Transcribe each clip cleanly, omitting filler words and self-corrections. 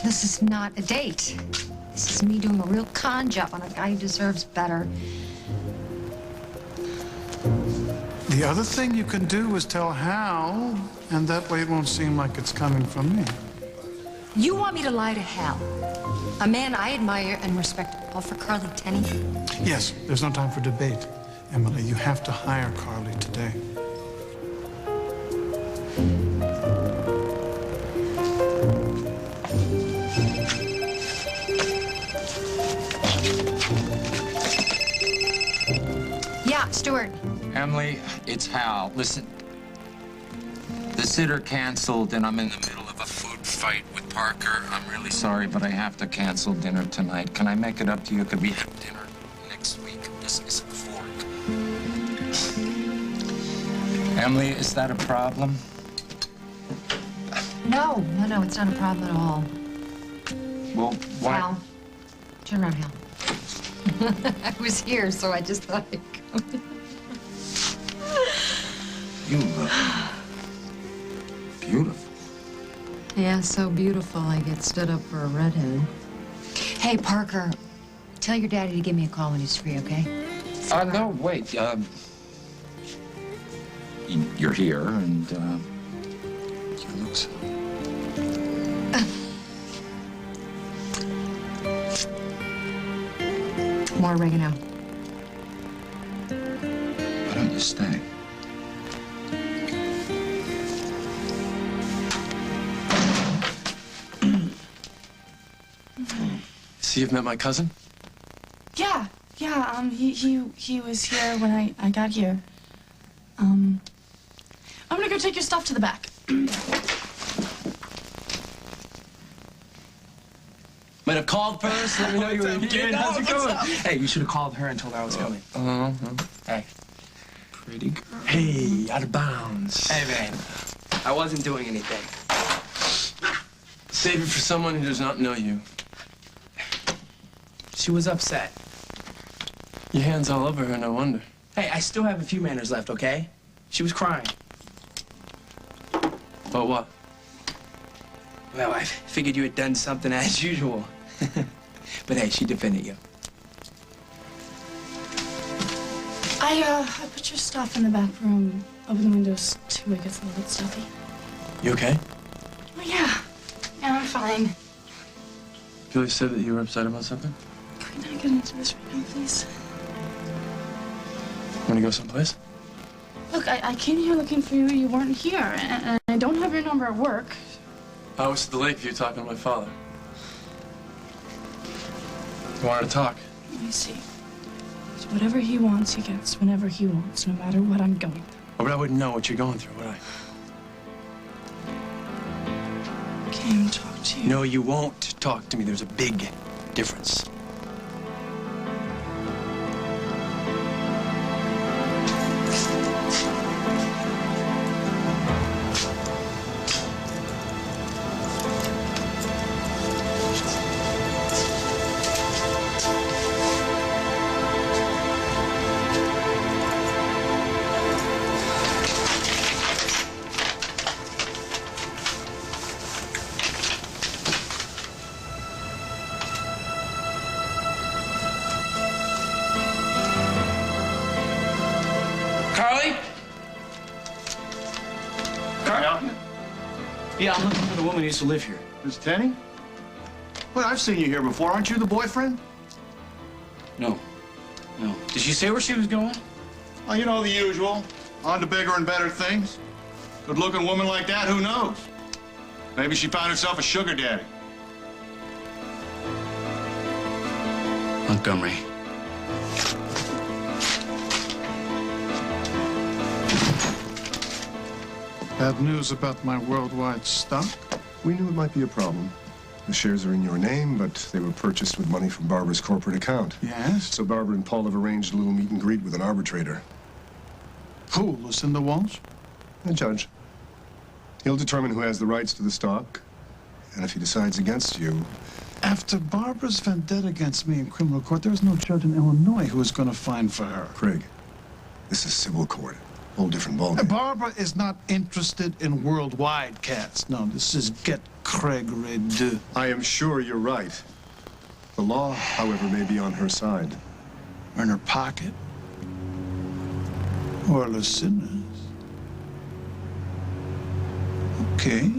This is not a date. This is me doing a real con job on a guy who deserves better. The other thing you can do is tell Hal, and that way it won't seem like it's coming from me. You want me to lie to Hal? A man I admire and respect, all for Carly Tenney? Yes, there's no time for debate. Emily, you have to hire Carly today. Yeah, Stuart. Emily, it's Hal. Listen, the sitter canceled, and I'm in the middle of a food fight with Parker. I'm really sorry, but I have to cancel dinner tonight. Can I make it up to you? Could we have dinner next week? This is a fork. Emily, is that a problem? No, it's not a problem at all. Well, why? Hal. Turn around, Hal. I was here, so I just thought I'd come. You look beautiful. Yeah, so beautiful I get stood up for a redhead. Hey, Parker, tell your daddy to give me a call when he's free, okay? No, wait. You're here, and you look so... More oregano. Why don't you stay? See, you've met my cousin? Yeah. He was here when I got here. I'm gonna go take your stuff to the back. Might have called first, let me know you were here. How's it going? Hey, you should have called her and told her I was coming. Hey. Pretty girl. Hey, out of bounds. Hey, man. I wasn't doing anything. Save it for someone who does not know you. She was upset. Your hand's all over her, no wonder. Hey, I still have a few manners left, okay? She was crying. About what? Well, I figured you had done something as usual. But hey, she defended you. I put your stuff in the back room. Open the windows too, it gets a little bit stuffy. You okay? Oh, yeah. Yeah, I'm fine. Julie said that you were upset about something? Can we not get into this right now, please? Want to go someplace? Look, I came here looking for you. You weren't here, and I don't have your number at work. I was at the Lakeview talking to my father. He wanted to talk. I see. So whatever he wants, he gets whenever he wants, no matter what I'm going through. Oh, but I wouldn't know what you're going through, would I? Can't even talk to you. No, you won't talk to me. There's a big difference. Yeah, I'm looking for the woman who used to live here. Miss Tenney? Well, I've seen you here before. Aren't you the boyfriend? No. Did she say where she was going? Well, you know the usual. On to bigger and better things. Good-looking woman like that, who knows? Maybe she found herself a sugar daddy. Montgomery. Bad news about my worldwide stock? We knew it might be a problem. The shares are in your name, but they were purchased with money from Barbara's corporate account. Yes? So Barbara and Paul have arranged a little meet and greet with an arbitrator. Who, Lucinda Walsh? A judge. He'll determine who has the rights to the stock, and if he decides against you... After Barbara's vendetta against me in criminal court, there was no judge in Illinois who was going to find for her. Craig, this is civil court. Whole different ballgame. Barbara is not interested in worldwide cats. No, this is get Craigre de. I am sure you're right. The law, however, may be on her side. Or in her pocket. Or Lucinda's. Okay.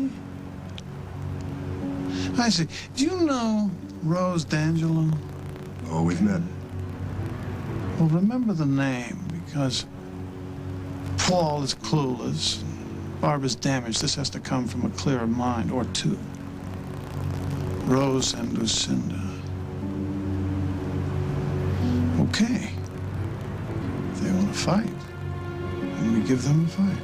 I see. Do you know Rose D'Angelo? Oh, we've met. Well, remember the name, because Paul is clueless. Barbara's damaged. This has to come from a clearer mind, or two. Rose and Lucinda. Okay. If they want to fight, then we give them a fight.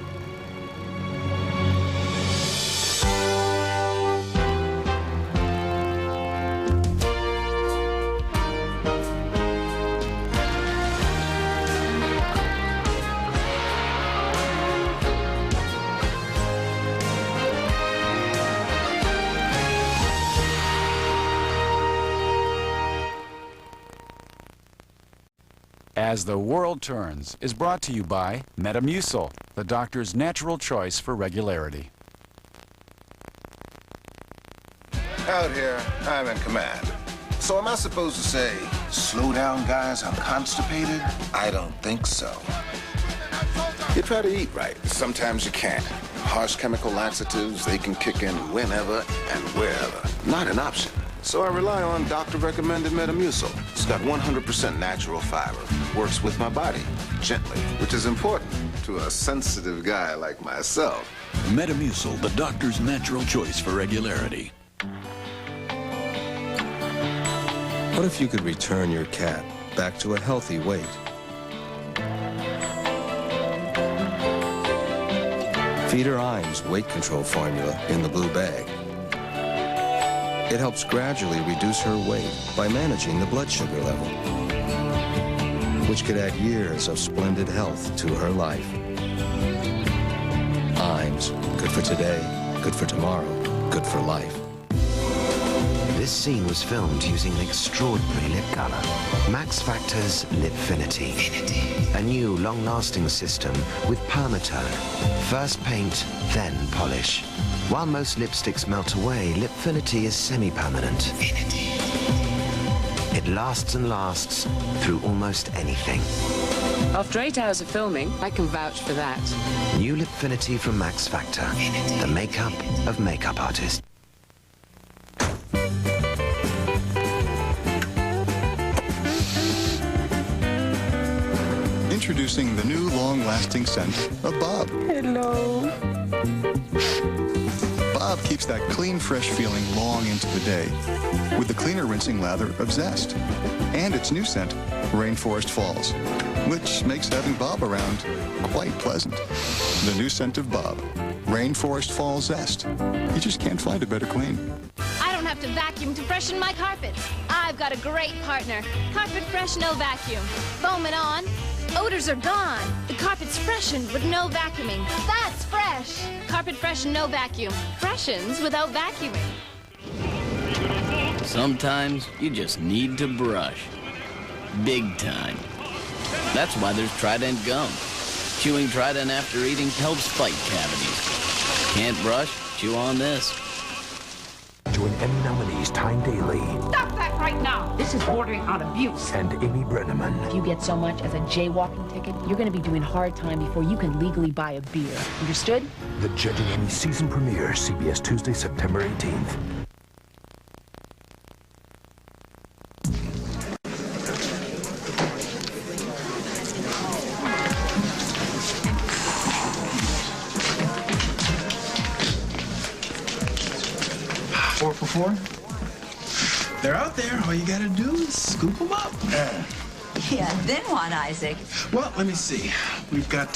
As the World Turns is brought to you by Metamucil, the doctor's natural choice for regularity. Out here, I'm in command. So am I supposed to say, slow down, guys, I'm constipated? I don't think so. You try to eat right. Sometimes you can't. Harsh chemical laxatives, they can kick in whenever and wherever. Not an option. So I rely on doctor-recommended Metamucil. It's got 100% natural fiber. Works with my body, gently, which is important to a sensitive guy like myself. Metamucil, the doctor's natural choice for regularity. What if you could return your cat back to a healthy weight? Feed her Iams weight control formula in the blue bag. It helps gradually reduce her weight by managing the blood sugar level, which could add years of splendid health to her life. Iams, good for today, good for tomorrow, good for life. This scene was filmed using an extraordinary lip color, Max Factor's Lipfinity. A new, long-lasting system with permatone. First paint, then polish. While most lipsticks melt away, Lipfinity is semi-permanent. It lasts and lasts through almost anything. After 8 hours of filming, I can vouch for that. New Lipfinity from Max Factor, the makeup of makeup artists. Introducing the new long-lasting scent of Bob. Hello. Bob keeps that clean, fresh feeling long into the day with the cleaner rinsing lather of Zest. And its new scent, Rainforest Falls, which makes having Bob around quite pleasant. The new scent of Bob, Rainforest Falls Zest. You just can't find a better clean. I don't have to vacuum to freshen my carpets. I've got a great partner. Carpet Fresh No Vacuum. Foam it on. Odors are gone. The carpet's freshened with no vacuuming. That's fresh. Carpet Fresh No Vacuum. Freshens without vacuuming. Sometimes you just need to brush. Big time. That's why there's Trident gum. Chewing Trident after eating helps fight cavities. Can't brush? Chew on this. Join Emmy nominees Tyne Daly. Stop that right now! This is bordering on abuse. And Amy Brenneman. If you get so much as a jaywalking ticket, you're going to be doing hard time before you can legally buy a beer. Understood? The Judging Emmy season premiere, CBS Tuesday, September 18th. Four for four? They're out there. All you gotta do is scoop them up. Yeah, then what, Isaac? Well, let me see. We've got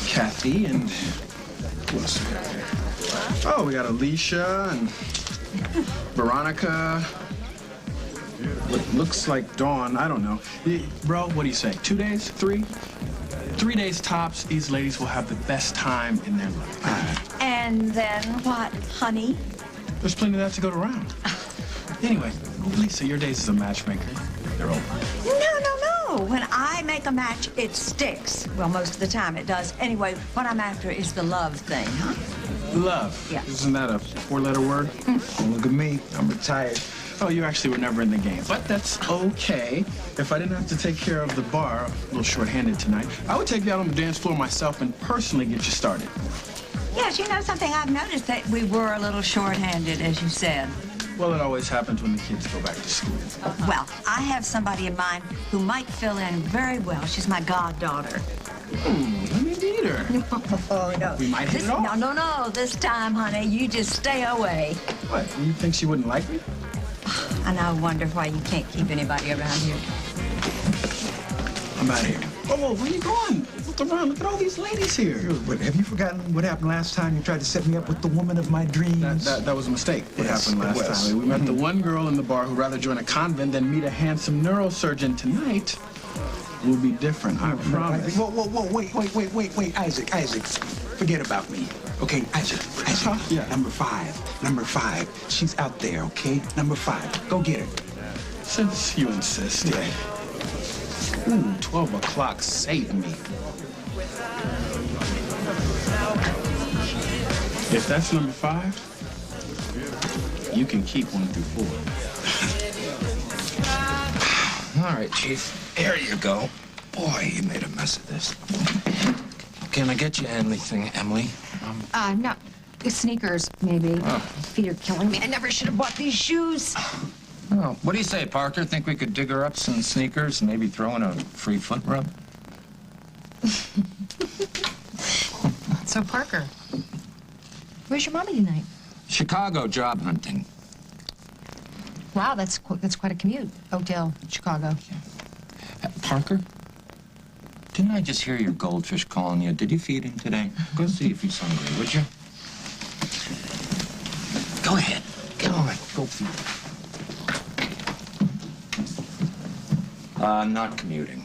Kathy and who else we got here? Oh, we got Alicia and Veronica. What looks like Dawn. I don't know. Bro, what do you say? 2 days? 3? 3 days tops. These ladies will have the best time in their life. And then what, honey? There's plenty of that to go around. Anyway, Lisa, your days as a matchmaker, they're over. No. When I make a match, it sticks. Well, most of the time it does. Anyway, what I'm after is the love thing, huh? Love. Yeah. Isn't that a four-letter word? Mm. Look at me. I'm retired. Oh, you actually were never in the game. But that's okay. If I didn't have to take care of the bar, a little short-handed tonight, I would take you out on the dance floor myself and personally get you started. Yes, you know something, I've noticed that we were a little short-handed, as you said. Well, it always happens when the kids go back to school. Well, I have somebody in mind who might fill in very well. She's my goddaughter. Let me meet her. Oh, no. We might hit it off. No. This time, honey, you just stay away. What? You think she wouldn't like me? And I wonder why you can't keep anybody around here. I'm out of here. Oh, where you going? Look around. Look at all these ladies here. But have you forgotten what happened last time you tried to set me up with the woman of my dreams? That was a mistake. What Yes, happened it last was. time? We met the one girl in the bar who'd rather join a convent than meet a handsome neurosurgeon. Tonight will be different, I promise. Whoa, wait, Isaac. Forget about me. Okay, Isaac. Yeah. Number five. She's out there, okay? Number 5. Go get her. Since you insist. Yeah. Ooh, 12 o'clock. Save me. If that's number 5, you can keep 1 through 4. All right, Chief. Here you go. Boy, you made a mess of this. Can I get you anything, Emily? No. Sneakers, maybe. Oh. Feet are killing me. I never should have bought these shoes. Oh, what do you say, Parker? Think we could dig her up some sneakers and maybe throw in a free foot rub? So, Parker, where's your mommy tonight? Chicago job hunting. Wow, that's quite a commute. Oakdale, Chicago. Parker? Didn't I just hear your goldfish calling you? Did you feed him today? Go see if he's hungry, would you? Go ahead. Get on it. Go feed him. I'm not commuting.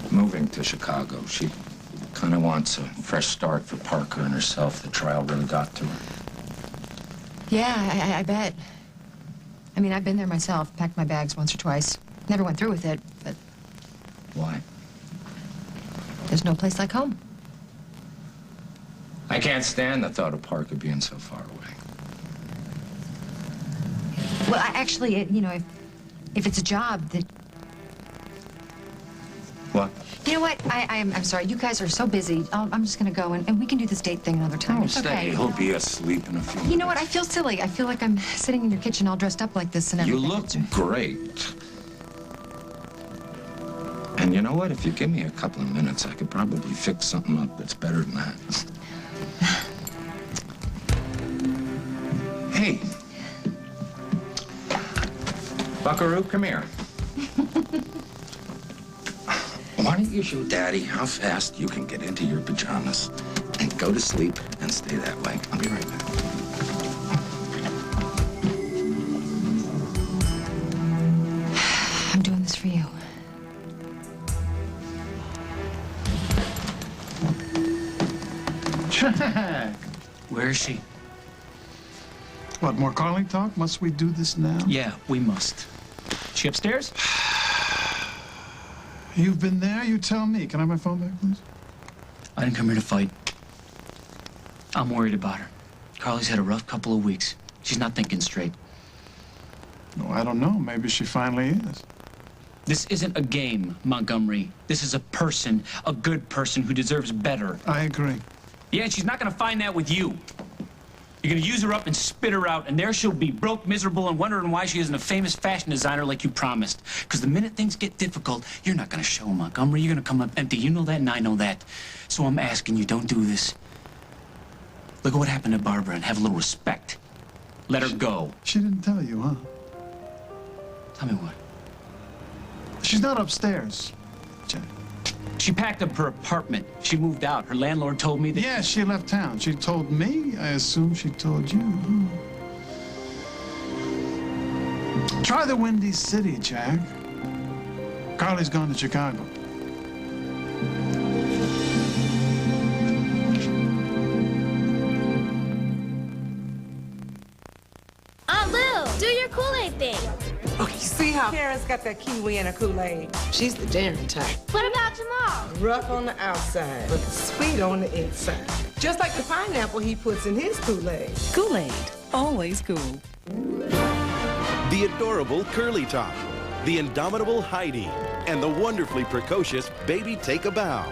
Moving to Chicago. She kind of wants a fresh start for Parker and herself. The trial really got to her. Yeah, I bet. I mean, I've been there myself, packed my bags once or twice. Never went through with it, but Why? there's no place like home. I can't stand the thought of Parker being so far away. Well, actually, if it's a job that... What? You know what? I'm sorry. You guys are so busy. I'm just going to go, and we can do this date thing another time. Oh, It's stay. okay. He'll be asleep in a few minutes. You know what? I feel silly. I feel like I'm sitting in your kitchen all dressed up like this and You everything. look great. And you know what? If you give me a couple of minutes, I could probably fix something up that's better than that. Hey. Buckaroo, come here. Why don't you show Daddy how fast you can get into your pajamas and go to sleep and stay that way? I'll be right back. I'm doing this for you. Where is she? What, more calling talk? Must we do this now? Yeah, we must. She upstairs? You've been there, you tell me. Can I have my phone back, please? I didn't come here to fight. I'm worried about her. Carly's had a rough couple of weeks. She's not thinking straight. No, I don't know. Maybe she finally is. This isn't a game, Montgomery. This is a person, a good person who deserves better. I agree. Yeah, she's not gonna find that with you. You're gonna use her up and spit her out, and there she'll be, broke, miserable, and wondering why she isn't a famous fashion designer like you promised. Because the minute things get difficult, you're not gonna show, Montgomery. You're gonna come up empty. You know that, and I know that. So I'm asking you, don't do this. Look at what happened to Barbara, and have a little respect. Let her go. She didn't tell you, huh? Tell me what? She's not upstairs, Jack. She packed up her apartment. She moved out. Her landlord told me that... Yeah, she left town. She told me. I assume she told you. Try the Windy City, Jack. Carly's gone to Chicago. Aunt Lou, do your Kool-Aid thing. Okay, see how Karen's got that kiwi in her Kool-Aid? She's the daring type. What about tomorrow? Rough on the outside, but sweet on the inside. Just like the pineapple he puts in his Kool-Aid. Kool-Aid, always cool. The adorable Curly Top, the indomitable Heidi, and the wonderfully precocious Baby Take a Bow.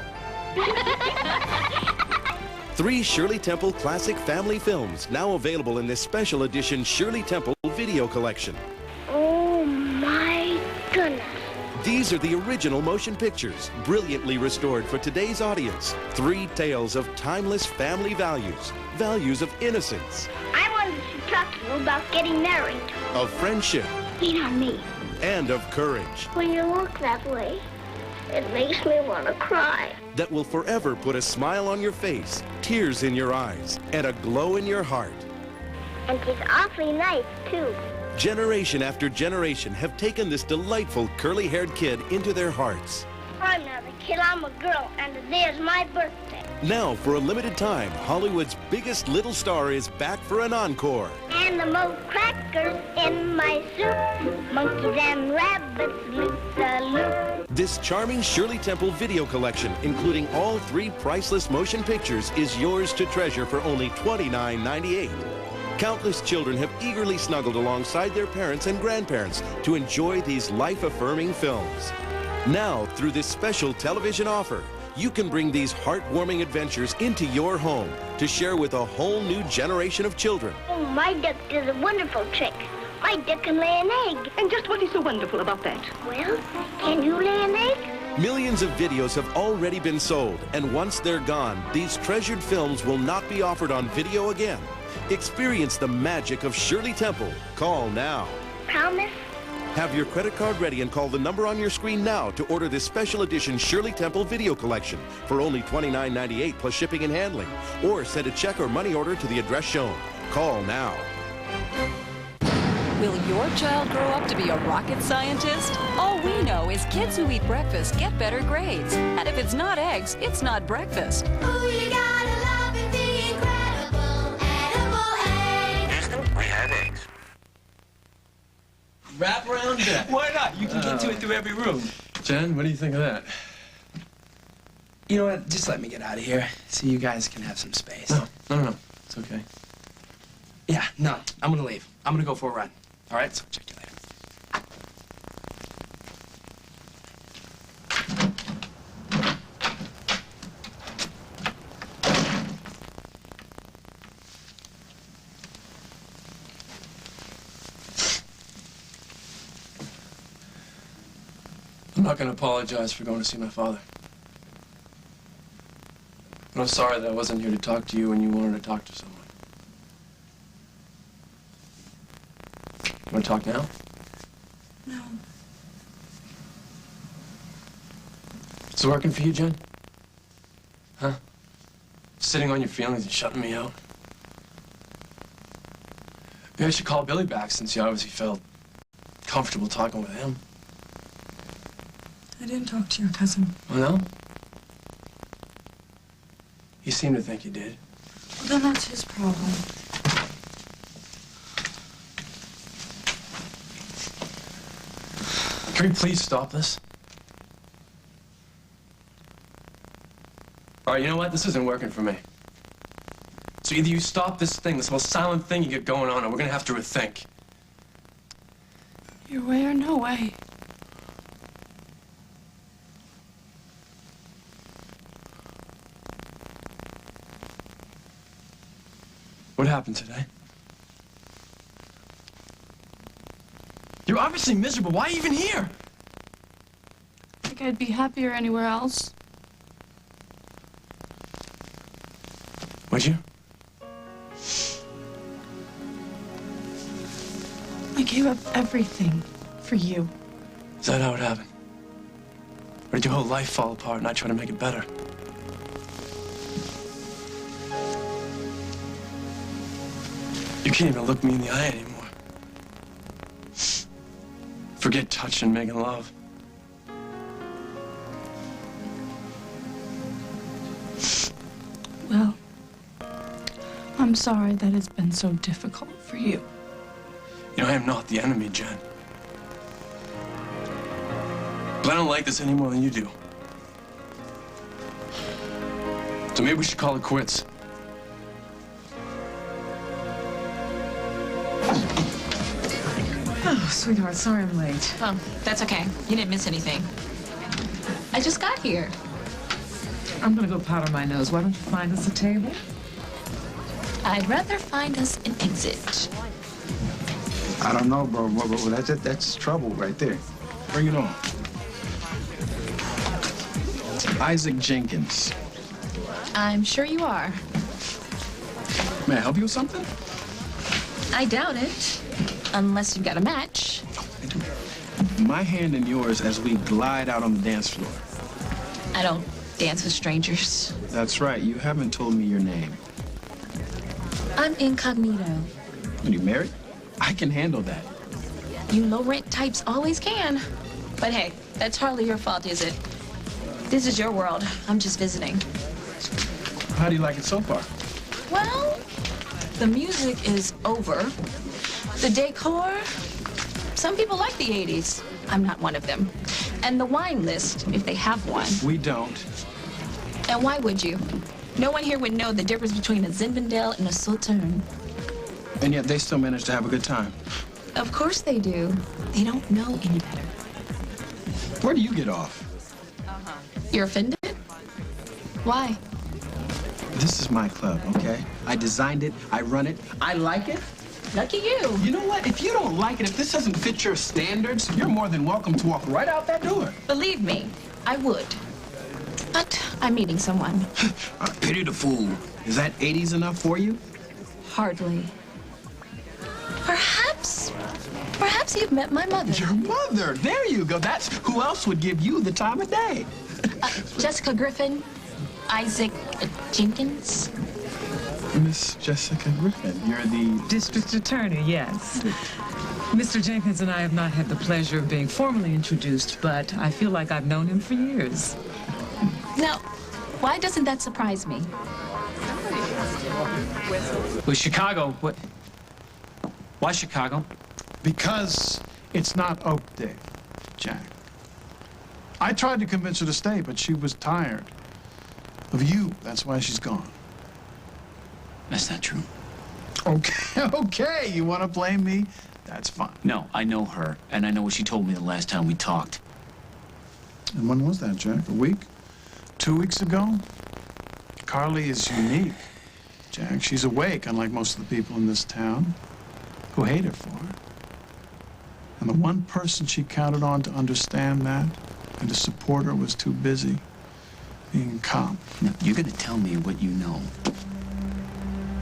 3 Shirley Temple classic family films now available in this special edition Shirley Temple video collection. Oh my goodness. These are the original motion pictures, brilliantly restored for today's audience. 3 tales of timeless family values, values of innocence, I wanted to talk to you about getting married. of friendship, Lean on me. and of courage When you look that way, it makes me want to cry. that will forever put a smile on your face, tears in your eyes, and a glow in your heart. And she's awfully nice, too. Generation after generation have taken this delightful curly-haired kid into their hearts. I'm not a kid, I'm a girl, and today is my birthday. Now, for a limited time, Hollywood's biggest little star is back for an encore. And the most crackers in my soup. Monkeys and rabbits, loop-the-loop. This charming Shirley Temple video collection, including all 3 priceless motion pictures, is yours to treasure for only $29.98. Countless children have eagerly snuggled alongside their parents and grandparents to enjoy these life-affirming films. Now, through this special television offer, you can bring these heartwarming adventures into your home to share with a whole new generation of children. Oh, my duck does a wonderful trick. My duck can lay an egg. And just what is so wonderful about that? Well, can you lay an egg? Millions of videos have already been sold, and once they're gone, these treasured films will not be offered on video again. Experience the magic of Shirley Temple. Call now. Promise? Have your credit card ready and call the number on your screen now to order this special edition Shirley Temple video collection for only $29.98 plus shipping and handling. Or send a check or money order to the address shown. Call now. Will your child grow up to be a rocket scientist? All we know is kids who eat breakfast get better grades. And if it's not eggs, it's not breakfast. Oh, you gotta love it, the incredible edible egg. Houston, we have eggs. Wrap around that. Why not? You can get to it through every room. Jen, what do you think of that? You know what? Just let me get out of here so you guys can have some space. No. It's okay. Yeah, no. I'm gonna leave. I'm gonna go for a run. All right? So check you later. I'm not going to apologize for going to see my father. But I'm sorry that I wasn't here to talk to you when you wanted to talk to someone. You want to talk now? No. Is it working for you, Jen? Huh? Sitting on your feelings and shutting me out? Maybe I should call Billy back since you obviously felt comfortable talking with him. I didn't talk to your cousin. Oh, no? You seem to think you did. Well, then that's his problem. Can we please stop this? All right, you know what? This isn't working for me. So either you stop this thing, this whole silent thing you get going on, or we're gonna have to rethink. Your way or no way. What happened today? You're obviously miserable. Why even here? I think I'd be happier anywhere else. Would you? I gave up everything for you. Is that how it happened? Or did your whole life fall apart and I try to make it better? You can't even look me in the eye anymore. Forget touching and making love. Well, I'm sorry that it's been so difficult for you. You know, I am not the enemy, Jen. But I don't like this any more than you do. So maybe we should call it quits. Oh, sweetheart, sorry I'm late. Oh, that's okay. You didn't miss anything. I just got here. I'm gonna go powder my nose. Why don't you find us a table? I'd rather find us an exit. I don't know, bro. That's trouble right there. Bring it on. Isaac Jenkins. I'm sure you are. May I help you with something? I doubt it. Unless you've got a match. My hand in yours as we glide out on the dance floor. I don't dance with strangers. That's right. You haven't told me your name. I'm incognito. Are you married? I can handle that. You low-rent types always can. But hey, that's hardly your fault, is it? This is your world. I'm just visiting. How do you like it so far? Well, the music is over. The decor, some people like the 80s. I'm not one of them. And the wine list, if they have one. We don't. And why would you? No one here would know the difference between a Zinfandel and a Sauterne. And yet they still manage to have a good time. Of course they do. They don't know any better. Where do you get off? You're offended? Why? This is my club, okay? I designed it. I run it. I like it. Lucky you. You know what? If you don't like it, if this doesn't fit your standards, you're more than welcome to walk right out that door. Believe me, I would. But I'm meeting someone. I pity the fool. Is that 80s enough for you? Hardly. Perhaps you've met my mother. Your mother? There you go. That's who else would give you the time of day. Jessica Griffin, Isaac Jenkins. Miss Jessica Griffin, you're the... District Attorney, yes. Mr. Jenkins and I have not had the pleasure of being formally introduced, but I feel like I've known him for years. Now, why doesn't that surprise me? Well, Chicago, what? Why Chicago? Because it's not Oak Day, Jack. I tried to convince her to stay, but she was tired of you. That's why she's gone. That's not true. Okay, okay. You want to blame me? That's fine. No, I know her, and I know what she told me the last time we talked. And when was that, Jack? A week? 2 weeks ago? Carly is unique, Jack. She's awake, unlike most of the people in this town who hate her for it. And the one person she counted on to understand that and to support her was too busy being a cop. Now, you're going to tell me what you know.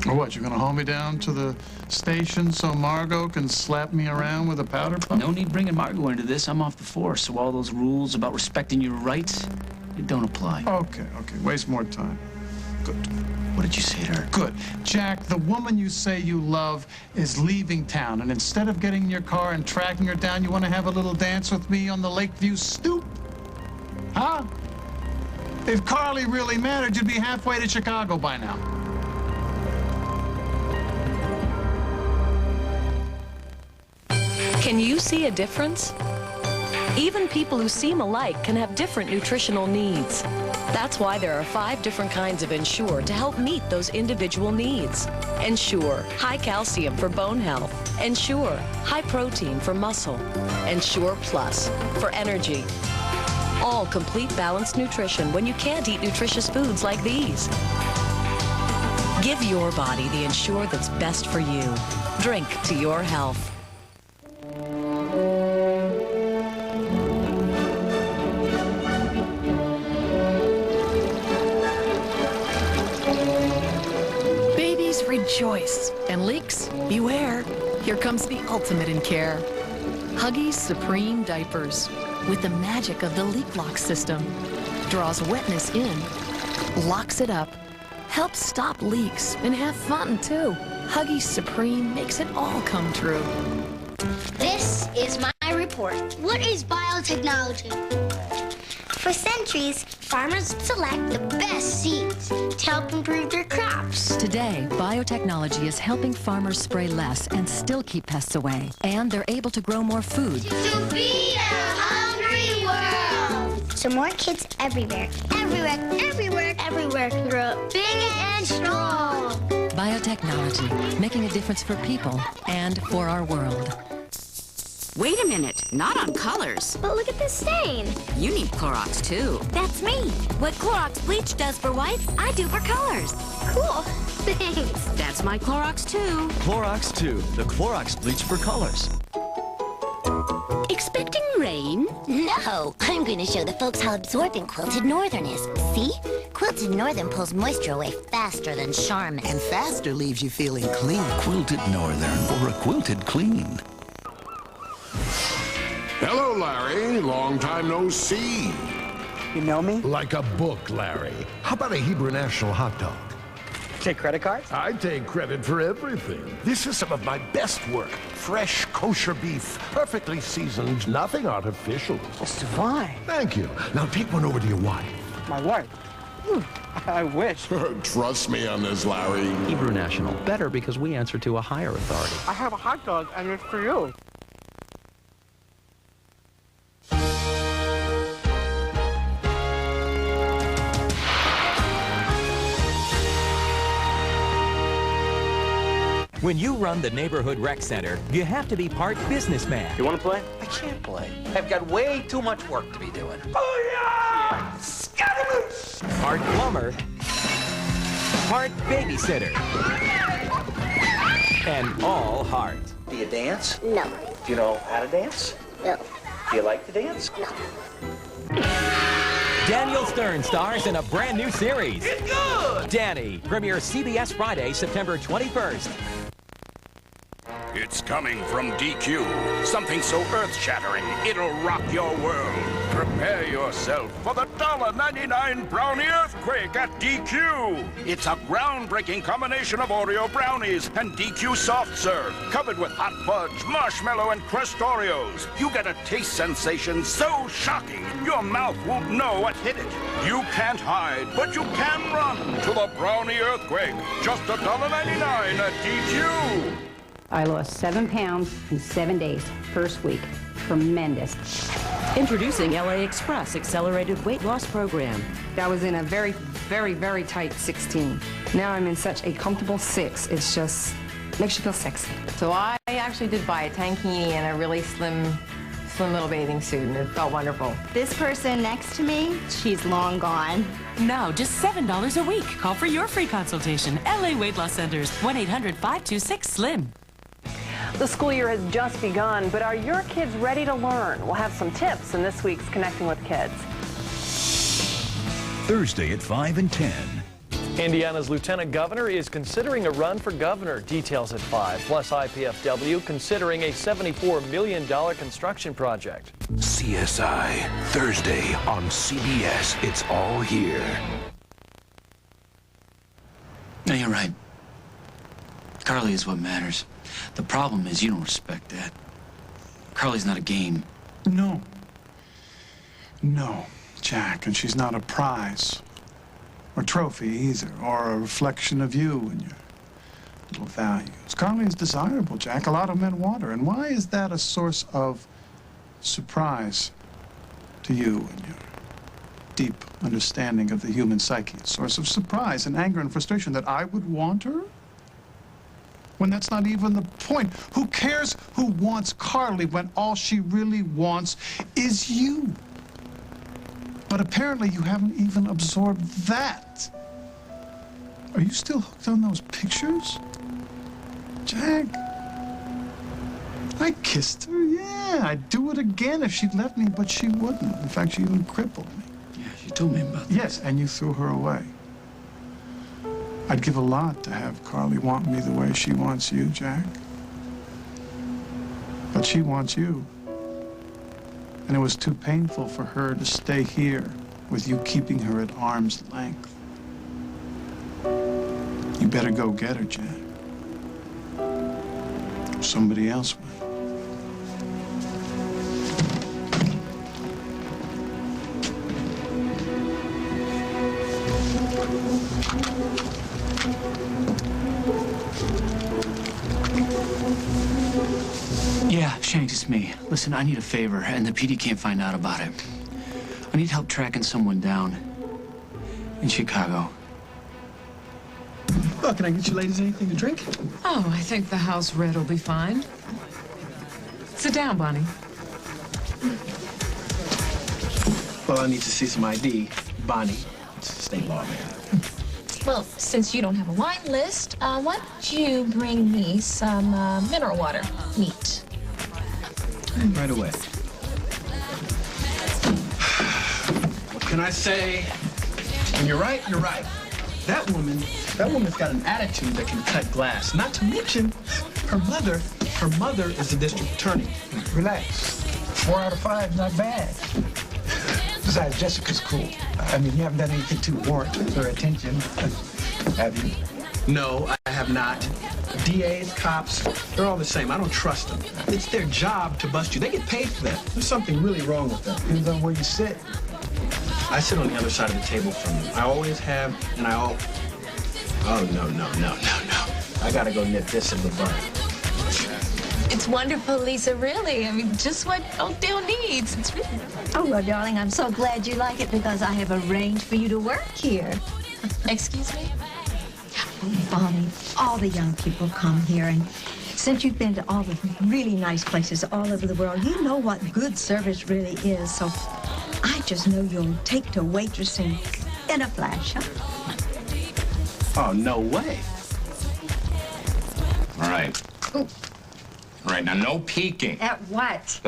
Or what, you're gonna haul me down to the station so Margot can slap me around with a powder puff? No need bringing Margot into this. I'm off the force, so all those rules about respecting your rights, it don't apply. Okay, waste more time. Good. What did you say to her? Good. Jack, the woman you say you love is leaving town, and instead of getting in your car and tracking her down, you want to have a little dance with me on the Lakeview stoop? Huh? If Carly really mattered, you'd be halfway to Chicago by now. Can you see a difference? Even people who seem alike can have different nutritional needs. That's why there are 5 different kinds of Ensure to help meet those individual needs. Ensure, high calcium for bone health. Ensure, high protein for muscle. Ensure Plus, for energy. All complete balanced nutrition when you can't eat nutritious foods like these. Give your body the Ensure that's best for you. Drink to your health. Rejoice. And leaks, beware. Here comes the ultimate in care. Huggies Supreme Diapers. With the magic of the leak lock system. Draws wetness in. Locks it up. Helps stop leaks and have fun too. Huggies Supreme makes it all come true. This is my report. What is biotechnology? For centuries, farmers select the best seeds to help improve their crops. Today, biotechnology is helping farmers spray less and still keep pests away. And they're able to grow more food. To feed a hungry world. So more kids everywhere can grow up big and strong. Biotechnology, making a difference for people and for our world. Wait a minute, not on colors. But look at this stain. You need Clorox too. That's me. What Clorox bleach does for whites, I do for colors. Cool. Thanks. That's my Clorox too. Clorox 2, the Clorox bleach for colors. Expecting rain? No, I'm going to show the folks how absorbent Quilted Northern is. See? Quilted Northern pulls moisture away faster than Charmin. And faster leaves you feeling clean. Quilted Northern for a quilted clean. Hello, Larry. Long time no see. You know me? Like a book, Larry. How about a Hebrew National hot dog? Take credit cards? I take credit for everything. This is some of my best work. Fresh, kosher beef, perfectly seasoned, nothing artificial. It's divine. Thank you. Now take one over to your wife. My wife? I wish. Trust me on this, Larry. Hebrew National. Better because we answer to a higher authority. I have a hot dog, and it's for you. When you run the neighborhood rec center, you have to be part businessman. You want to play? I can't play. I've got way too much work to be doing. Booyah! Scaramouche! Part plumber. Part babysitter. And all heart. Do you dance? No. Do you know how to dance? No. Do you like to dance? No. Daniel Stern stars in a brand new series. It's good! Danny premieres CBS Friday, September 21st. It's coming from DQ. Something so earth-shattering, it'll rock your world. Prepare yourself for the $1.99 brownie earthquake at DQ. It's a groundbreaking combination of Oreo brownies and DQ soft serve, covered with hot fudge, marshmallow, and crushed Oreos. You get a taste sensation so shocking, your mouth won't know what hit it. You can't hide, but you can run to the brownie earthquake. Just $1.99 at DQ. I lost 7 pounds in 7 days, first week. Tremendous. Introducing LA Express Accelerated Weight Loss Program. I was in a very, very, very tight 16. Now I'm in such a comfortable 6. It's just makes you feel sexy. So I actually did buy a tankini and a really slim little bathing suit, and it felt wonderful. This person next to me, she's long gone. Now, just $7 a week. Call for your free consultation. LA Weight Loss Centers, 1-800-526-SLIM. The school year has just begun, but are your kids ready to learn? We'll have some tips in this week's Connecting with Kids. Thursday at 5 and 10. Indiana's lieutenant governor is considering a run for governor. Details at 5. Plus, IPFW considering a $74 million construction project. CSI, Thursday on CBS. It's all here. No, you're right. Carly is what matters. The problem is you don't respect that. Carly's not a game. No. No, Jack, and she's not a prize. Or trophy either, or a reflection of you and your little values. Carly is desirable, Jack. A lot of men want her. And why is that a source of surprise to you and your deep understanding of the human psyche? A source of surprise and anger and frustration that I would want her? When that's not even the point. Who cares who wants Carly when all she really wants is you? But apparently you haven't even absorbed that. Are you still hooked on those pictures? Jack? I kissed her, yeah. I'd do it again if she'd let me, but she wouldn't. In fact, she even crippled me. Yeah, she told me about that. Yes, and you threw her away. I'd give a lot to have Carly want me the way she wants you, Jack. But she wants you. And it was too painful for her to stay here with you keeping her at arm's length. You better go get her, Jack. Somebody else will. Yeah, Shanks, it's me. Listen, I need a favor, and the PD can't find out about it. I need help tracking someone down in Chicago. Oh, can I get you ladies anything to drink? Oh, I think the house red will be fine. Sit down, Bonnie. Well, I need to see some ID. Bonnie, state law man. Well, since you don't have a wine list, why don't you bring me some mineral water, neat. Right away. What can I say? When you're right, you're right. That woman's got an attitude that can cut glass. Not to mention, her mother is the district attorney. Relax. 4 out of 5, not bad. Besides, Jessica's cool. I mean, you haven't done anything to warrant her attention, have you? No, I have not. DAs, cops, they're all the same. I don't trust them. It's their job to bust you. They get paid for that. There's something really wrong with them. Depends on where you sit. I sit on the other side of the table from them. I always have, and Oh, no. I gotta go nip this in the bud. It's wonderful, Lisa, really. I mean, just what Oakdale needs. It's really... Oh, well, darling, I'm so glad you like it because I have arranged for you to work here. Excuse me? Oh, Bonnie, all the young people come here, and since you've been to all the really nice places all over the world, you know what good service really is. So I just know you'll take to waitressing in a flash, huh? Oh, no way. All right. Ooh. All right, now no peeking. At what?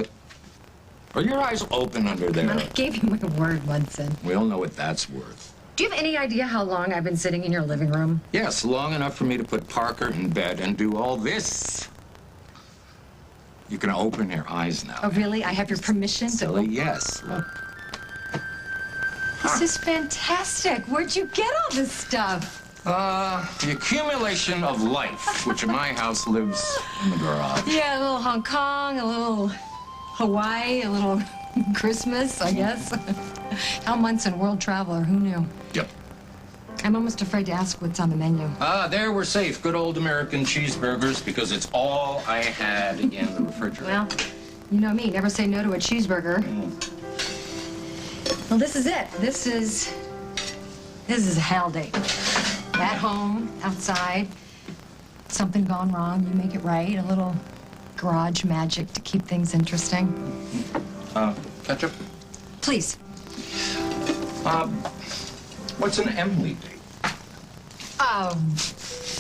Are your eyes open under there? I gave you my word, Munson. We all know what that's worth. Do you have any idea how long I've been sitting in your living room? Yes, long enough for me to put Parker in bed and do all this. You can open your eyes now. Oh, really? I have your permission Silly, to... yes. Look. This is fantastic. Where'd you get all this stuff? The accumulation of life, which in my house lives in the garage. Yeah, a little Hong Kong, a little Hawaii, a little Christmas, I guess. Hal Munson, world traveler, who knew? Yep. I'm almost afraid to ask what's on the menu. There we're safe. Good old American cheeseburgers, because it's all I had in the refrigerator. Well, you know me, never say no to a cheeseburger. Well, this is it. This is a hell date. At home, outside, something gone wrong, you make it right. A little garage magic to keep things interesting. Ketchup? Please. What's an Emily date?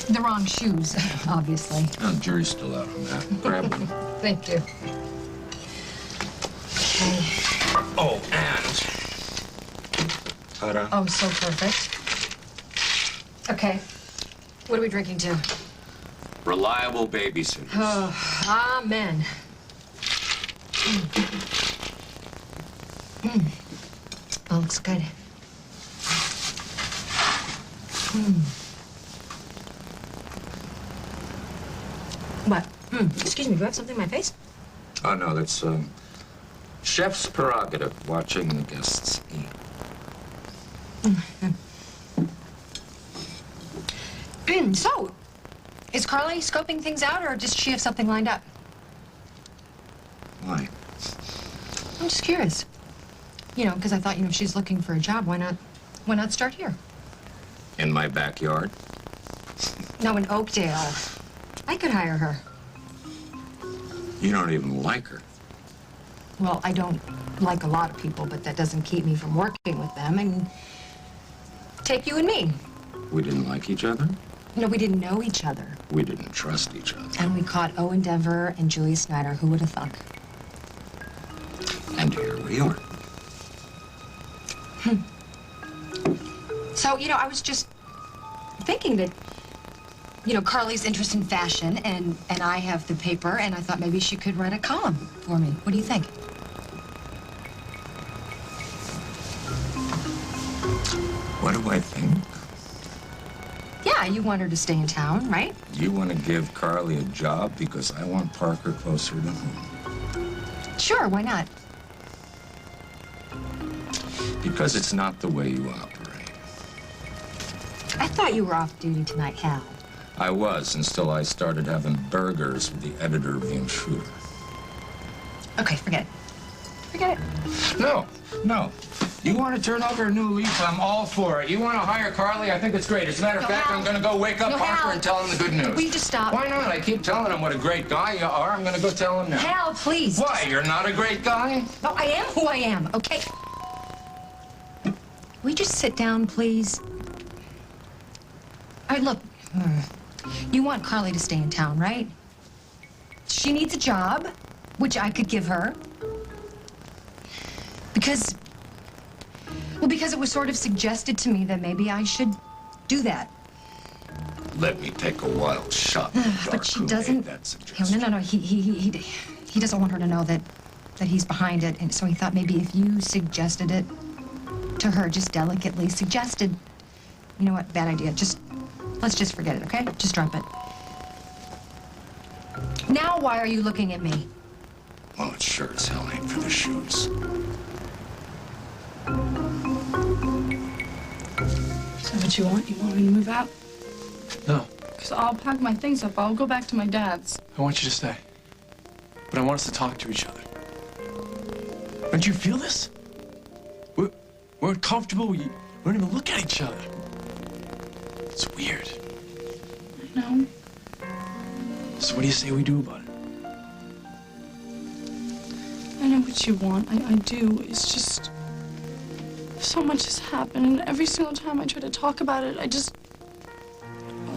The wrong shoes, obviously. Oh, jury's still out on that. Grab one. Thank you. Okay. Oh, and... Ta-da. Oh, so perfect. Okay. What are we drinking to? Reliable babysitters. Oh, amen. Oh, looks good. What? Excuse me, do I have something in my face? Oh, no, that's, chef's prerogative, watching the guests eat. So, is Carly scoping things out, or does she have something lined up? Why? I'm just curious. You know, because I thought, if she's looking for a job, why not start here? In my backyard? No, in Oakdale. I could hire her. You don't even like her. Well, I don't like a lot of people, but that doesn't keep me from working with them. And take you and me. We didn't like each other? No, we didn't know each other. We didn't trust each other. And we caught Owen Denver and Julia Snyder. Who would have thunk? And here we are. So, I was just thinking that, Carly's interest in fashion, and I have the paper, and I thought maybe she could write a column for me. What do you think? What do I think? Yeah, you want her to stay in town, right? You want to give Carly a job because I want Parker closer to home. Sure, why not? Because it's not the way you operate. I thought you were off duty tonight, Hal. I was, until I started having burgers with the editor of the Intruder. Okay, forget it. Forget it. No. You want to turn over a new leaf? I'm all for it. You want to hire Carly? I think it's great. As a matter of fact, I'm going to go wake up Parker and tell him the good news. Will you just stop? Why not? I keep telling him what a great guy you are. I'm going to go tell him now. Hal, please. Why? You're not a great guy? No, I am who I am, okay? Will you just sit down, please? All right, look. You want Carly to stay in town, right? She needs a job, which I could give her. Because it was sort of suggested to me that maybe I should do that. Let me take a wild shot. But she doesn't. No. He doesn't want her to know that he's behind it, and so he thought maybe if you suggested it to her, just delicately suggested. You know what? Bad idea. Let's just forget it, okay? Just drop it. Now, why are you looking at me? Well, it sure as hell ain't for the shoes. Is that what you want? You want me to move out? No. Because I'll pack my things up. I'll go back to my dad's. I want you to stay. But I want us to talk to each other. Don't you feel this? We're uncomfortable. We don't even look at each other. It's weird. I know. So what do you say we do about it? I know what you want. I do. It's just... so much has happened, and every single time I try to talk about it, all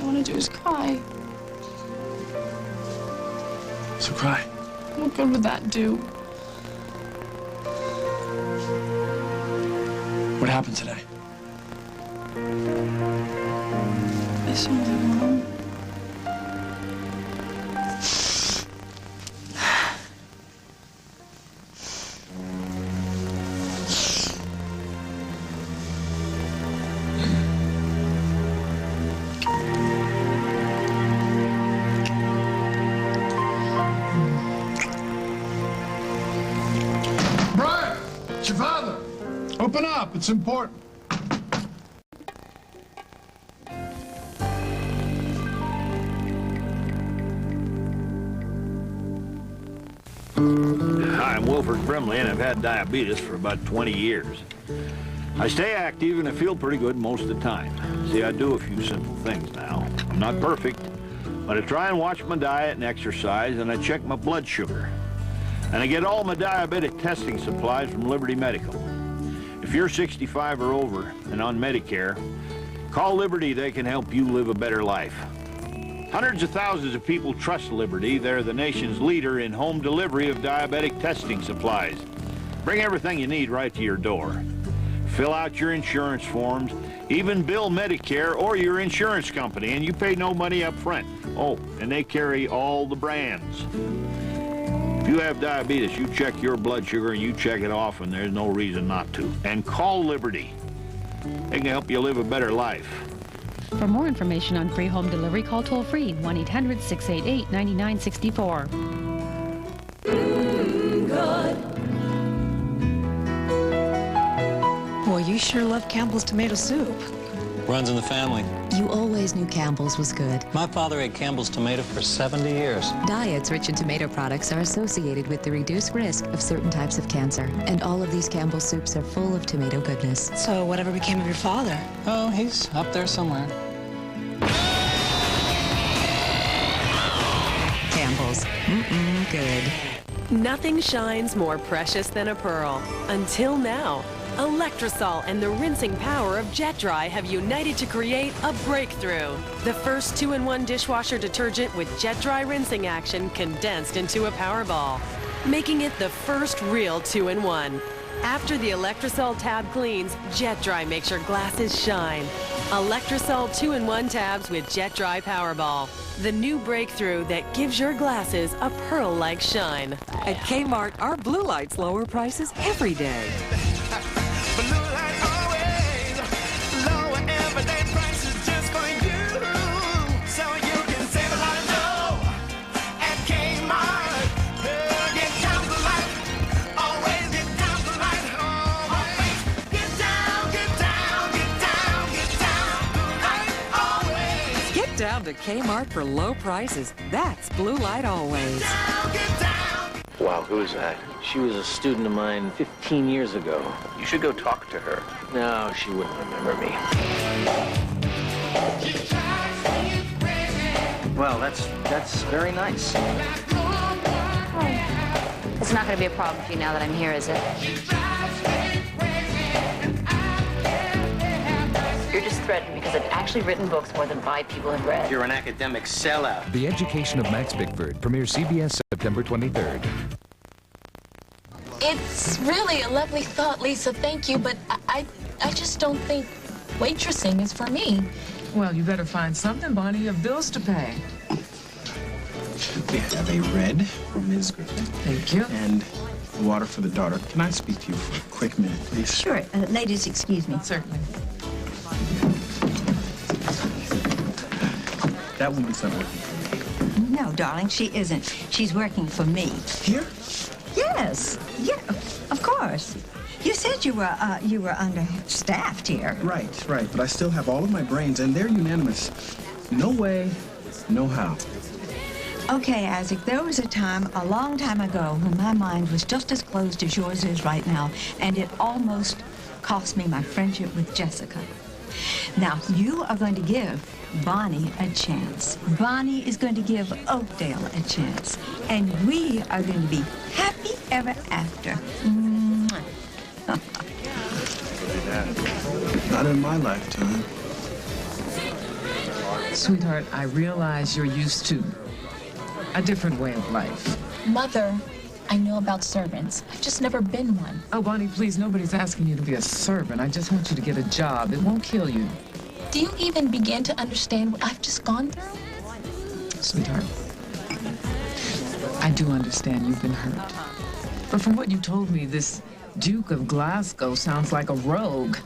I want to do is cry. So cry. What good would that do? What happened today? I saw my mom. Brian, it's your father. Open up. It's important. Hi, I'm Wilford Brimley, and I've had diabetes for about 20 years. I stay active and I feel pretty good most of the time. See, I do a few simple things now. I'm not perfect, but I try and watch my diet and exercise, and I check my blood sugar. And I get all my diabetic testing supplies from Liberty Medical. If you're 65 or over and on Medicare, call Liberty. They can help you live a better life. Hundreds of thousands of people trust Liberty. They're the nation's leader in home delivery of diabetic testing supplies. Bring everything you need right to your door. Fill out your insurance forms, even bill Medicare or your insurance company, and you pay no money up front. Oh, and they carry all the brands. If you have diabetes, you check your blood sugar and you check it often. There's no reason not to. And call Liberty. They can help you live a better life. For more information on free home delivery, call toll-free 1-800-688-9964. Good. Boy, you sure love Campbell's tomato soup. Runs in the family. You always knew Campbell's was good. My father ate Campbell's tomato for 70 years. Diets rich in tomato products are associated with the reduced risk of certain types of cancer. And all of these Campbell's soups are full of tomato goodness. So whatever became of your father? Oh, he's up there somewhere. Campbell's. Good. Nothing shines more precious than a pearl. Until now. Electrosol and the rinsing power of Jet Dry have united to create a breakthrough. The first 2-in-1 dishwasher detergent with Jet Dry rinsing action condensed into a power ball, making it the first real 2-in-1. After the Electrosol tab cleans, Jet Dry makes your glasses shine. Electrosol 2-in-1 tabs with Jet Dry Powerball. The new breakthrough that gives your glasses a pearl-like shine. At Kmart, our blue lights lower prices every day. Down to Kmart for low prices. That's Blue Light always. Wow, who's that? She was a student of mine 15 years ago. You should go talk to her. No, she wouldn't remember me. Well, that's very nice. It's not going to be a problem for you now that I'm here, is it? You're just threatened because I've actually written books more than 5 people have read. You're an academic sellout. The Education of Max Bickford premieres CBS September 23rd. It's really a lovely thought, Lisa. Thank you, but I just don't think waitressing is for me. Well, you better find something, Bonnie. You have bills to pay. We have a red for Ms. Griffin. Thank you. And the water for the daughter. Can I speak to you for a quick minute, please? Sure. Ladies, excuse me. Certainly. That woman's not working for me. No, darling, she isn't. She's working for me. Here? Yes. Yeah, of course. You said you were understaffed here. Right. But I still have all of my brains, and they're unanimous. No way, no how. Okay, Isaac, there was a time, a long time ago, when my mind was just as closed as yours is right now, and it almost cost me my friendship with Jessica. Now, you are going to give Bonnie a chance. Bonnie is going to give Oakdale a chance. And we are going to be happy ever after. Mwah. Not in my lifetime. Sweetheart, I realize you're used to a different way of life. Mother, I know about servants. I've just never been one. Oh, Bonnie, please, nobody's asking you to be a servant. I just want you to get a job. It won't kill you. Do you even begin to understand what I've just gone through? Sweetheart, I do understand you've been hurt. But from what you told me, this Duke of Glasgow sounds like a rogue.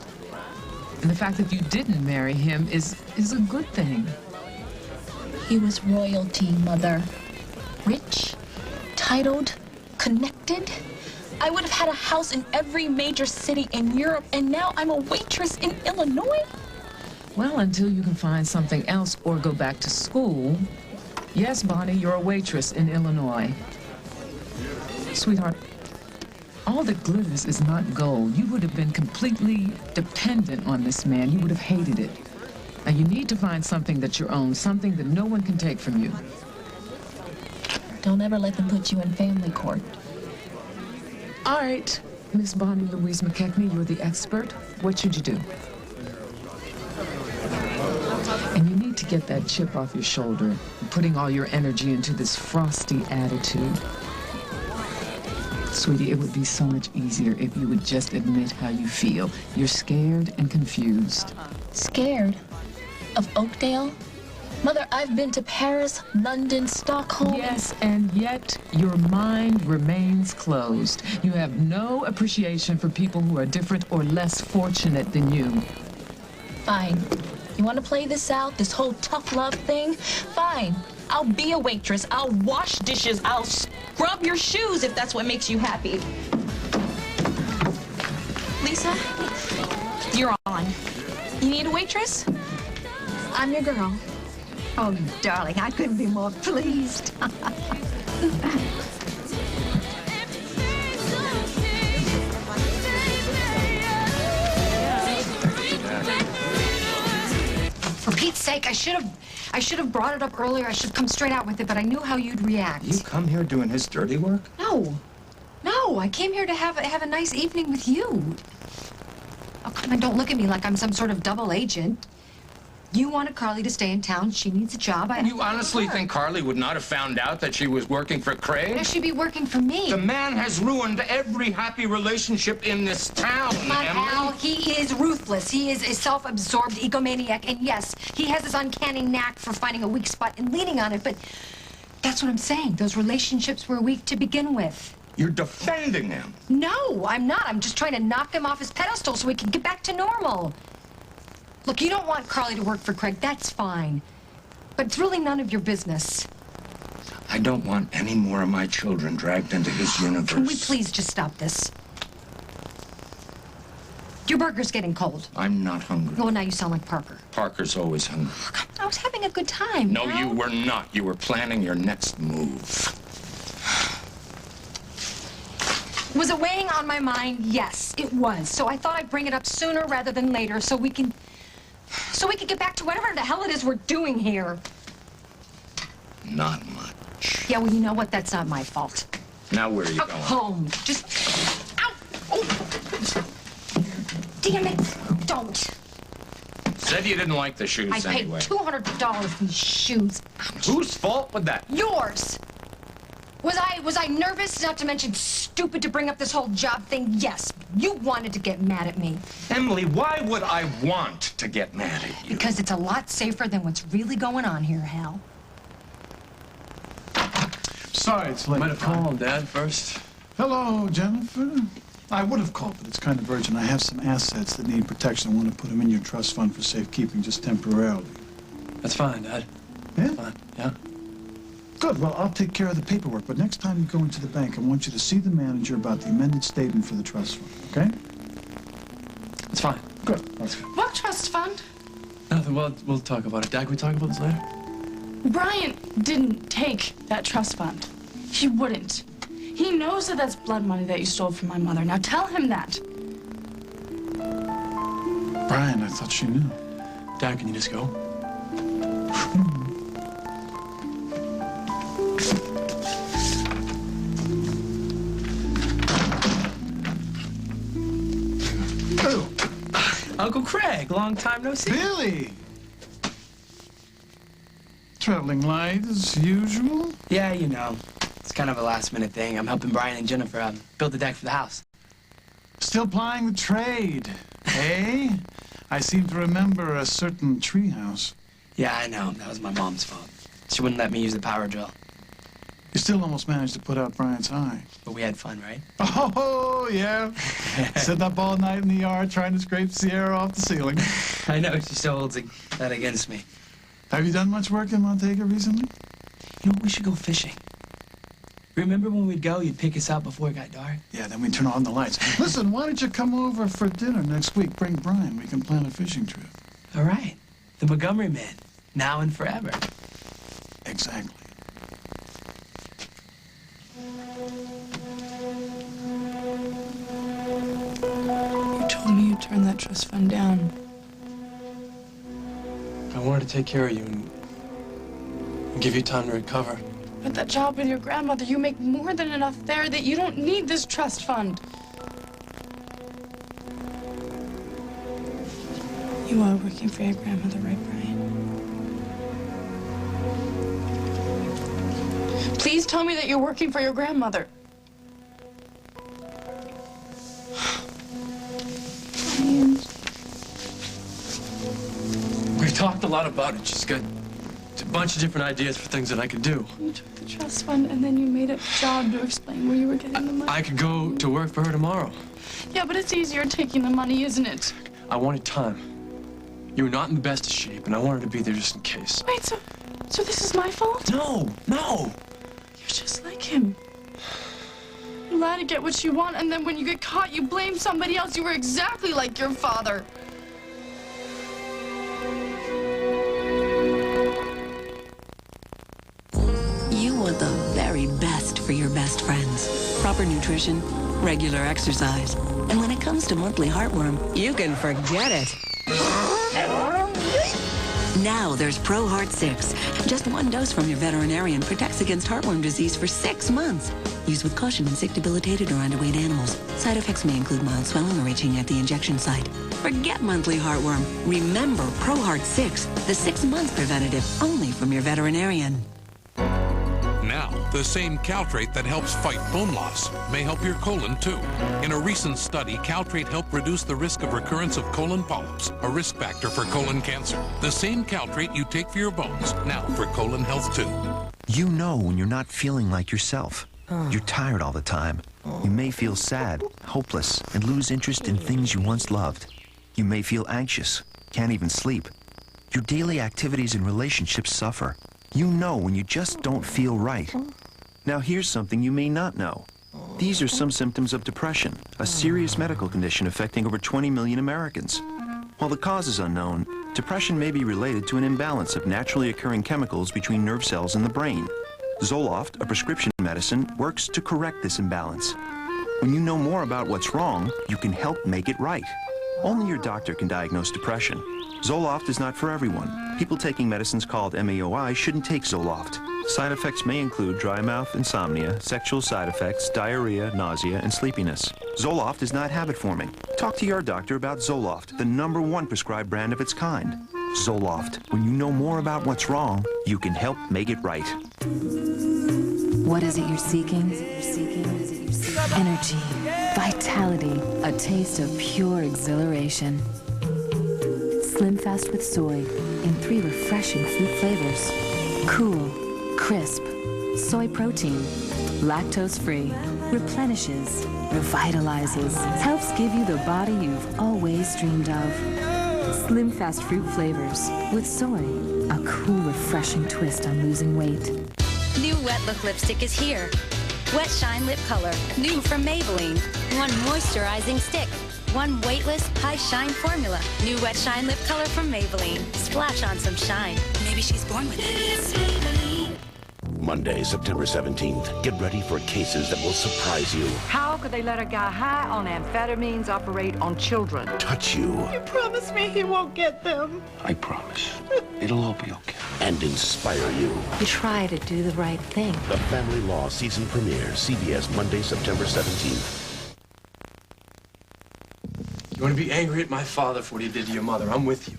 And the fact that you didn't marry him is a good thing. He was royalty, Mother. Rich, titled, connected. I would have had a house in every major city in Europe, and now I'm a waitress in Illinois? Well, until you can find something else or go back to school. Yes, Bonnie, you're a waitress in Illinois. Sweetheart, all that glitters is not gold. You would have been completely dependent on this man. You would have hated it. Now, you need to find something that's your own, something that no one can take from you. Don't ever let them put you in family court. All right, Miss Bonnie Louise McKechnie, you're the expert. What should you do? And you need to get that chip off your shoulder, putting all your energy into this frosty attitude. Sweetie, it would be so much easier if you would just admit how you feel. You're scared and confused. Scared? Of Oakdale? Mother, I've been to Paris, London, Stockholm. Yes, and yet your mind remains closed. You have no appreciation for people who are different or less fortunate than you. Fine. You want to play this out, this whole tough love thing? Fine. I'll be a waitress. I'll wash dishes. I'll scrub your shoes if that's what makes you happy. Lisa, you're on. You need a waitress? I'm your girl. Oh, darling, I couldn't be more pleased. For Pete's sake, I should have brought it up earlier. I should have come straight out with it, but I knew how you'd react. You come here doing his dirty work? No, I came here to have a nice evening with you. Oh, come on, don't look at me like I'm some sort of double agent. You wanted Carly to stay in town. She needs a job. You honestly think Carly would not have found out that she was working for Craig? No, she'd be working for me. The man has ruined every happy relationship in this town, Come on, Emily. Al, he is ruthless. He is a self-absorbed egomaniac, and yes, he has this uncanny knack for finding a weak spot and leaning on it, but that's what I'm saying. Those relationships were weak to begin with. You're defending him. No, I'm not. I'm just trying to knock him off his pedestal so he can get back to normal. Look, you don't want Carly to work for Craig. That's fine. But it's really none of your business. I don't want any more of my children dragged into his universe. Can we please just stop this? Your burger's getting cold. I'm not hungry. Oh, now you sound like Parker. Parker's always hungry. I was having a good time. No, you were not. You were planning your next move. Was it weighing on my mind? Yes, it was. So I thought I'd bring it up sooner rather than later so we can get back to whatever the hell it is we're doing here. Not much. Yeah, well, you know what? That's not my fault. Now where are you going? Home. Just... Ow! Oh! Damn it! Don't. Said you didn't like the shoes I paid anyway. $200 for these shoes. Whose fault was that? Yours. Was I nervous, not to mention stupid to bring up this whole job thing? Yes. You wanted to get mad at me. Emily, why would I want to get mad at you? Because it's a lot safer than what's really going on here, Hal. Sorry, it's late. Might have called Dad first. Hello, Jennifer. I would have called, but it's kind of urgent. I have some assets that need protection. I want to put them in your trust fund for safekeeping, just temporarily. That's fine, Dad. Yeah? Fine, yeah. Good. Well, I'll take care of the paperwork. But next time you go into the bank, I want you to see the manager about the amended statement for the trust fund, okay? It's fine. Good. That's good. What trust fund? Nothing. We'll talk about it. Dad, can we talk about this later? Brian didn't take that trust fund. He wouldn't. He knows that that's blood money that you stole from my mother. Now tell him that. Brian, I thought she knew. Dad, can you just go? Uncle Craig, long time no see. Billy! Traveling light as usual? Yeah, you know. It's kind of a last-minute thing. I'm helping Brian and Jennifer build the deck for the house. Still plying the trade, eh? I seem to remember a certain treehouse. Yeah, I know. That was my mom's fault. She wouldn't let me use the power drill. You still almost managed to put out Brian's eye. But we had fun, right? Oh, yeah. Sitting up all night in the yard trying to scrape Sierra off the ceiling. I know. She still holds that against me. Have you done much work in Montego recently? You know what? We should go fishing. Remember when we'd go, you'd pick us up before it got dark? Yeah, then we'd turn on the lights. Listen, why don't you come over for dinner next week? Bring Brian. We can plan a fishing trip. All right. The Montgomery Men. Now and forever. Exactly. You told me you'd turn that trust fund down. I wanted to take care of you and give you time to recover. But that job with your grandmother, you make more than enough there that you don't need this trust fund. You are working for your grandmother, right, Brian? Please tell me that you're working for your grandmother. We talked a lot about it. She's got a bunch of different ideas for things that I could do. You took the trust fund and then you made a job to explain where you were getting the money. I could go to work for her tomorrow. Yeah, but it's easier taking the money, isn't it? I wanted time. You were not in the best of shape, and I wanted to be there just in case. Wait, so this is my fault? No. You're just like him. You lie to get what you want, and then when you get caught, you blame somebody else. You were exactly like your father. You want the very best for your best friends. Proper nutrition, regular exercise. And when it comes to monthly heartworm, you can forget it. Now there's Pro Heart 6. Just one dose from your veterinarian protects against heartworm disease for 6 months. Use with caution in sick, debilitated, or underweight animals. Side effects may include mild swelling or itching at the injection site. Forget monthly heartworm. Remember Pro Heart 6, the 6-month preventative, only from your veterinarian. Now, the same Caltrate that helps fight bone loss may help your colon too. In a recent study, Caltrate helped reduce the risk of recurrence of colon polyps, a risk factor for colon cancer. The same Caltrate you take for your bones, now for colon health too. You know when you're not feeling like yourself. You're tired all the time. You may feel sad, hopeless, and lose interest in things you once loved. You may feel anxious, can't even sleep. Your daily activities and relationships suffer. You know when you just don't feel right. Now here's something you may not know. These are some symptoms of depression, a serious medical condition affecting over 20 million Americans. While the cause is unknown, depression may be related to an imbalance of naturally occurring chemicals between nerve cells in the brain. Zoloft, a prescription medicine, works to correct this imbalance. When you know more about what's wrong, you can help make it right. Only your doctor can diagnose depression. Zoloft is not for everyone. People taking medicines called MAOI shouldn't take Zoloft. Side effects may include dry mouth, insomnia, sexual side effects, diarrhea, nausea, and sleepiness. Zoloft is not habit-forming. Talk to your doctor about Zoloft, the #1 prescribed brand of its kind. Zoloft. When you know more about what's wrong, you can help make it right. What is it you're seeking? Energy, vitality, a taste of pure exhilaration. Slim Fast with soy in 3 refreshing fruit flavors. Cool, crisp, soy protein, lactose-free, replenishes, revitalizes, helps give you the body you've always dreamed of. Slim Fast fruit flavors with soy, a cool, refreshing twist on losing weight. New Wet Look lipstick is here. Wet Shine Lip Color, new from Maybelline. 1 moisturizing stick, 1 weightless, high shine formula. New Wet Shine Lip Color from Maybelline. Splash on some shine. Maybe she's born with it. Monday, September 17th. Get ready for cases that will surprise you, How could they let a guy high on amphetamines operate on children? touch you, You promise me he won't get them. I promise. It'll all be okay. And inspire you. You try to do the right thing. The Family Law season premiere, CBS, Monday, September 17th. You want to be angry at my father for what he did to your mother? I'm with you.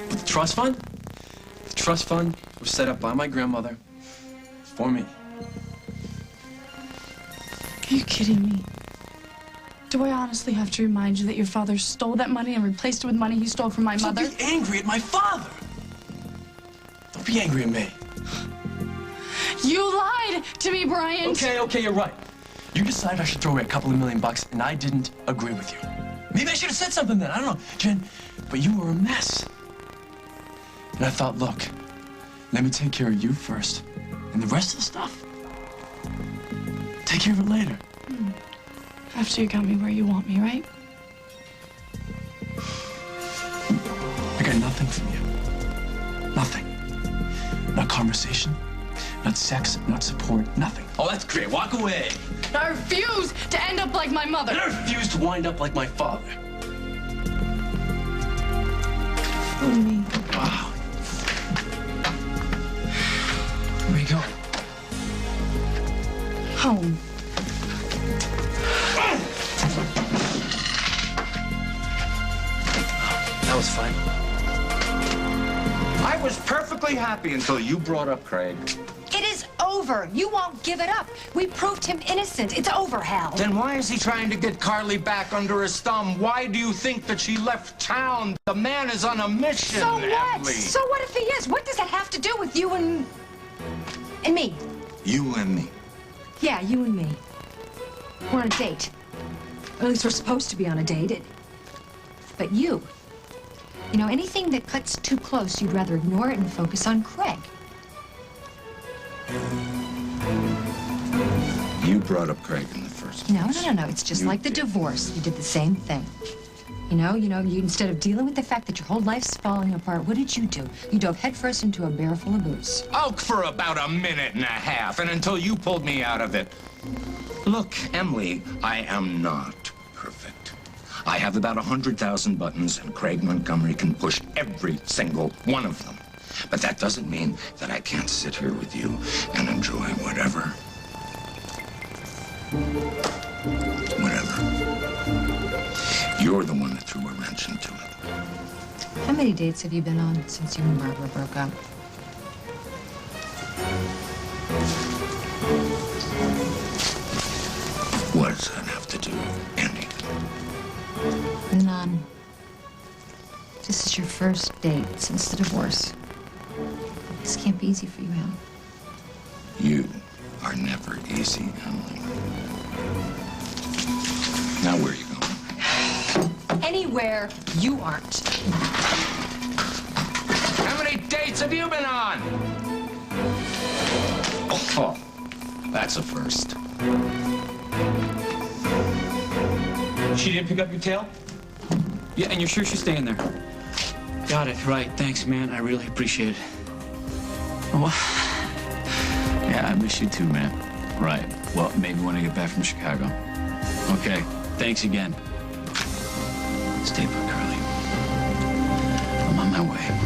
But the trust fund? The trust fund was set up by my grandmother for me. Are you kidding me? Do I honestly have to remind you that your father stole that money and replaced it with money he stole from my mother? Don't be angry at my father. Don't be angry at me. You lied to me, Brian. Okay, you're right. You decided I should throw away a couple of $1,000,000, and I didn't agree with you. Maybe I should have said something then. I don't know, Jen. But you were a mess. And I thought, look, let me take care of you first, and the rest of the stuff, take care of it later. After you got me where you want me, right? I got nothing from you. Nothing. Not conversation, not sex, not support, nothing. Oh, that's great. Walk away. I refuse to end up like my mother. And I refuse to wind up like my father. What do you mean? Wow. Where are you going? Home. That was fun. I was perfectly happy until you brought up Craig. It is over. You won't give it up. We proved him innocent. It's over, Hal. Then why is he trying to get Carly back under his thumb? Why do you think that she left town? The man is on a mission, So what? Emily. So what if he is? What does that have to do with you and me? You and me. Yeah, you and me. We're on a date. Or at least we're supposed to be on a date. But you know, anything that cuts too close, you'd rather ignore it and focus on Craig. You brought up Craig in the first place. No. It's just like the divorce. You did the same thing. You instead of dealing with the fact that your whole life's falling apart, what did you do? You dove headfirst into a barrel full of booze. Oh, for about a minute and a half, and until you pulled me out of it. Look, Emily, I am not perfect. I have about 100,000 buttons, and Craig Montgomery can push every single one of them. But that doesn't mean that I can't sit here with you and enjoy whatever. You're the one that threw a wrench into it. How many dates have you been on since you and Barbara broke up? What does that have to do with anything? None. This is your first date since the divorce. This can't be easy for you, Hal. You are never easy, Emily. Now where are you going? Anywhere you aren't. How many dates have you been on? Oh, that's a first. She didn't pick up your tail? Yeah, and you're sure she's staying there? Got it. Right. Thanks, man. I really appreciate it. Oh, yeah, I miss you too, man. Right. Well, maybe when I get back from Chicago. Okay, thanks again. Stay put, Carly. I'm on my way.